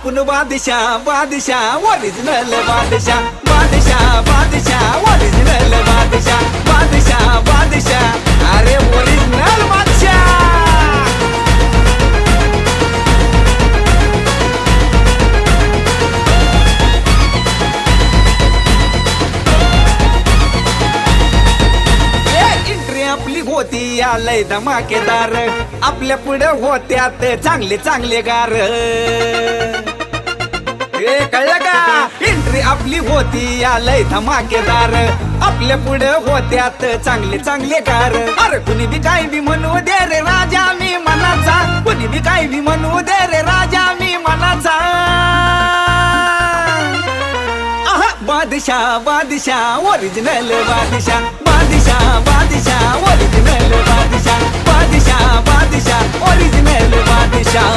आपण बादशाह बादशाह ओरिजिनल बादशाह बादशाह बादशाह ओरिजिनल बादशाह बादशाह बादशाह अरे ओरिजिनल बादशाह। आपली होती आलय धमाकेदार आपल्या पुढे होत्यात चांगले चांगले गार हे कळलं का एंट्री आपली होती आलय धमाकेदार आपल्या पुढे होत्यात चांगले चांगले गार अरे कुणी बी काय बी म्हणू दे रे राजा मी मनाचा कुणी बी काय बी म्हणू दे रे राजा मी मनाचा बादशाह बादशाह ओरिजिनल बादशाह बादशाह बादशाह ओरिजिनल बादशाह बादशाह बादशाह ओरिजिनल बादशाह।